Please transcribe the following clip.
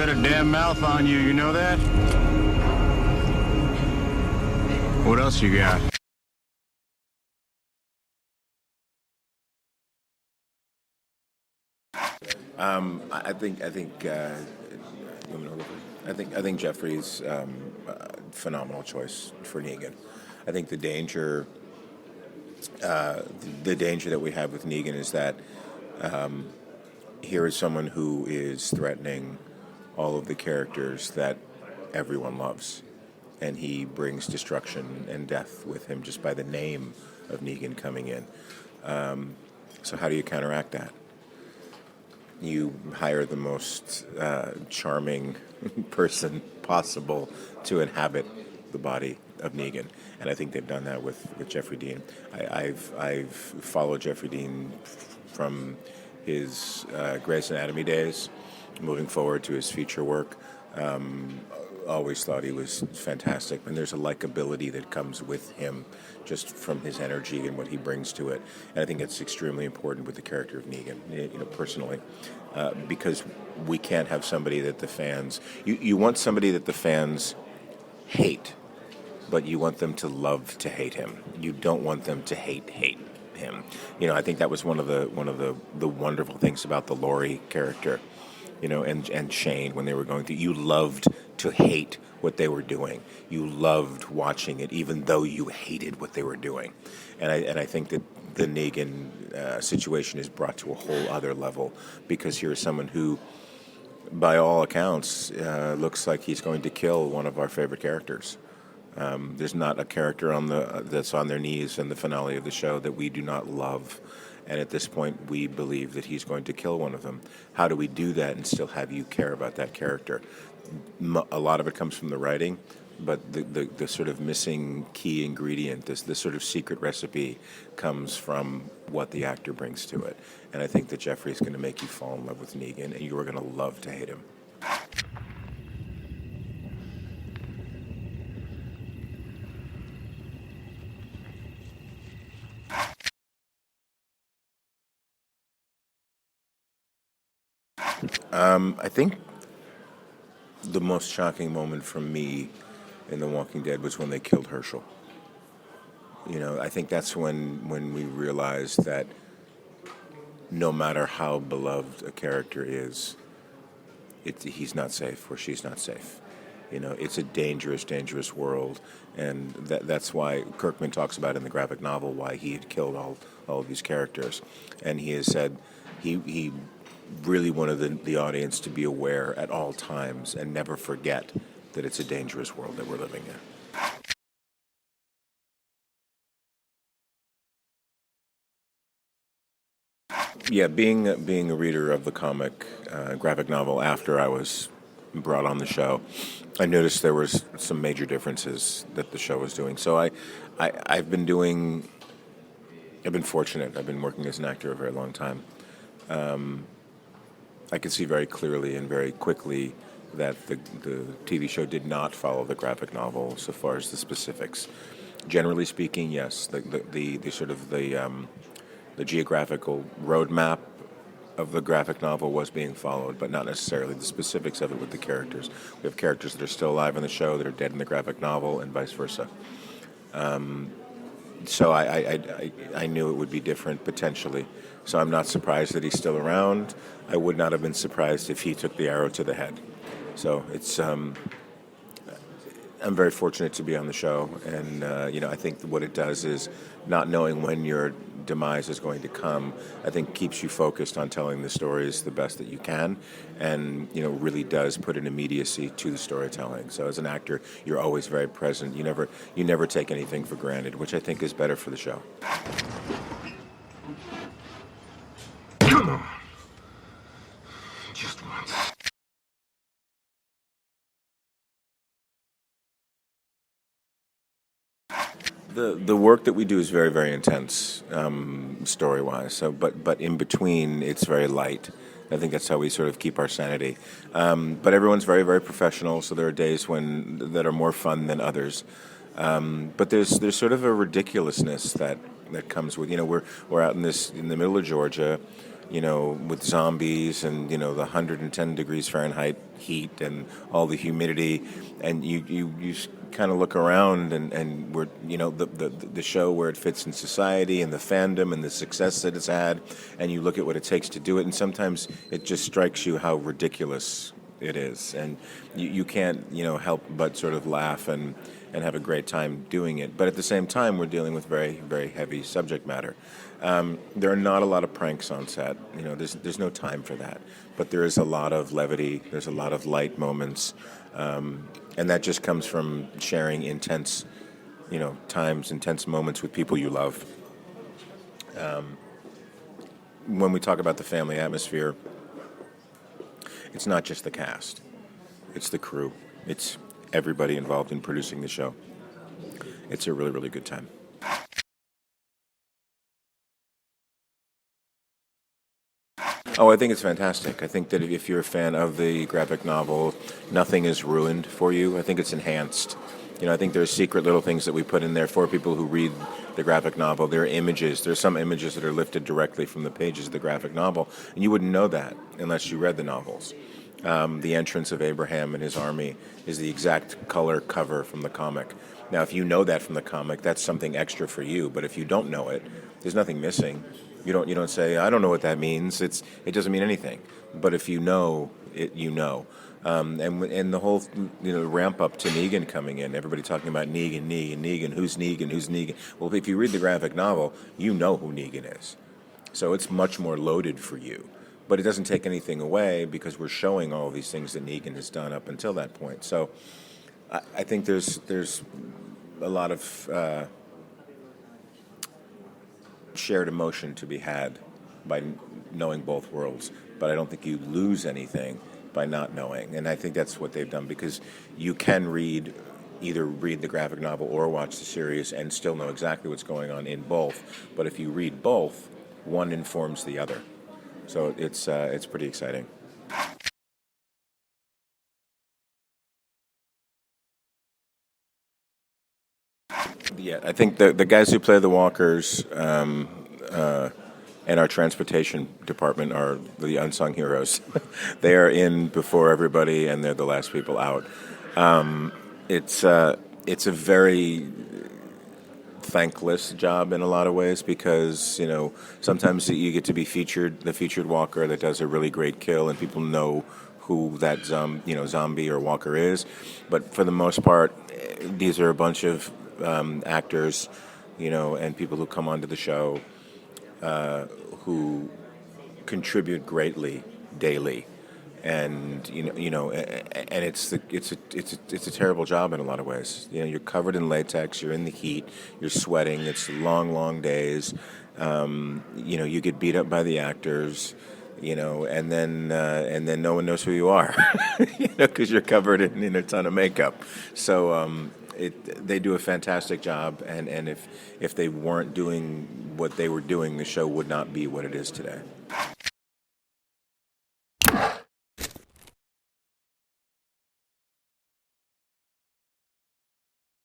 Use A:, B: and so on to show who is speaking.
A: got a damn mouth on you, you know that? What else you got?
B: I think Jeffrey's a phenomenal choice for Negan. I think the danger that we have with Negan is that here is someone who is threatening all of the characters that everyone loves, and he brings destruction and death with him just by the name of Negan coming in. So how do you counteract that? You hire the most charming person possible to inhabit the body of Negan, and I think they've done that with Jeffrey Dean. I've followed Jeffrey Dean from his Grey's Anatomy days, moving forward to his feature work. Always thought he was fantastic, and there's a likability that comes with him just from his energy and what he brings to it. And I think it's extremely important with the character of Negan, personally, because we can't have somebody that the fans... You want somebody that the fans hate, but you want them to love to hate him. You don't want them to hate him. I think that was one of the wonderful things about the Laurie character, and Shane when they were going through. You loved to hate what they were doing. You loved watching it, even though you hated what they were doing. And I think that the Negan situation is brought to a whole other level, because here's someone who, by all accounts, looks like he's going to kill one of our favorite characters. There's not a character that's on their knees in the finale of the show that we do not love. And at this point, we believe that he's going to kill one of them. How do we do that and still have you care about that character? A lot of it comes from the writing, but the sort of missing key ingredient, this sort of secret recipe, comes from what the actor brings to it. And I think that Jeffrey is going to make you fall in love with Negan, and you are going to love to hate him. I think the most shocking moment for me in The Walking Dead was when they killed Herschel. I think that's when we realized that no matter how beloved a character is, he's not safe or she's not safe. It's a dangerous, dangerous world, and that's why Kirkman talks about in the graphic novel why he had killed all of these characters. And he has said he really wanted the audience to be aware at all times and never forget that it's a dangerous world that we're living in. Yeah, being a reader of the comic graphic novel after I was brought on the show, I noticed there was some major differences that the show was doing. So I've been fortunate. I've been working as an actor a very long time. I could see very clearly and very quickly that the TV show did not follow the graphic novel so far as the specifics. Generally speaking, yes, the sort of the geographical roadmap of the graphic novel was being followed, but not necessarily the specifics of it with the characters. We have characters that are still alive in the show that are dead in the graphic novel, and vice versa. So I knew it would be different potentially. So I'm not surprised that he's still around. I would not have been surprised if he took the arrow to the head. So it's I'm very fortunate to be on the show, and I think what it does is not knowing when your demise is going to come, I think keeps you focused on telling the stories the best that you can, and really does put an immediacy to the storytelling. So as an actor, you're always very present. You never take anything for granted, which I think is better for the show.
C: Come on. Just once.
B: The work that we do is very, very intense, story-wise. So, but in between, it's very light. I think that's how we sort of keep our sanity. But everyone's very, very professional. So there are days that are more fun than others. But there's sort of a ridiculousness that comes with we're out in the middle of Georgia. with zombies and the 110 degrees Fahrenheit heat and all the humidity, and you kind of look around and we're the show where it fits in society and the fandom and the success that it's had, and you look at what it takes to do it, and sometimes it just strikes you how ridiculous it is, and you can't help but sort of laugh and have a great time doing it. But at the same time, we're dealing with very, very heavy subject matter. There are not a lot of pranks on set. There's no time for that. But there is a lot of levity. There's a lot of light moments, and that just comes from sharing intense, times, intense moments with people you love. When we talk about the family atmosphere, it's not just the cast. It's the crew. It's everybody involved in producing the show. It's a really, really good time. Oh, I think it's fantastic. I think that if you're a fan of the graphic novel, nothing is ruined for you. I think it's enhanced. I think there's secret little things that we put in there for people who read the graphic novel. There are images. There's some images that are lifted directly from the pages of the graphic novel, and you wouldn't know that unless you read the novels. The entrance of Abraham and his army is the exact color cover from the comic. Now, if you know that from the comic, that's something extra for you. But if you don't know it, there's nothing missing. You don't say, I don't know what that means. It doesn't mean anything. But if you know it, you know. And the whole ramp up to Negan coming in, everybody talking about Negan, who's Negan? Well, if you read the graphic novel, you know who Negan is. So it's much more loaded for you. But it doesn't take anything away because we're showing all these things that Negan has done up until that point. So I think there's a lot of shared emotion to be had by knowing both worlds. But I don't think you lose anything by not knowing. And I think that's what they've done, because you can either read the graphic novel or watch the series and still know exactly what's going on in both. But if you read both, one informs the other. So it's pretty exciting. Yeah, I think the guys who play the walkers and our transportation department are the unsung heroes. They are in before everybody, and they're the last people out. It's a very thankless job in a lot of ways, because sometimes you get to be the featured walker that does a really great kill, and people know who that zombie or walker is. But for the most part, these are a bunch of actors, and people who come onto the show who contribute greatly daily. And and it's a terrible job in a lot of ways. You're covered in latex, you're in the heat, you're sweating. It's long days. You get beat up by the actors, and then no one knows who you are, because you're covered in a ton of makeup. So they do a fantastic job, and if they weren't doing what they were doing, the show would not be what it is today.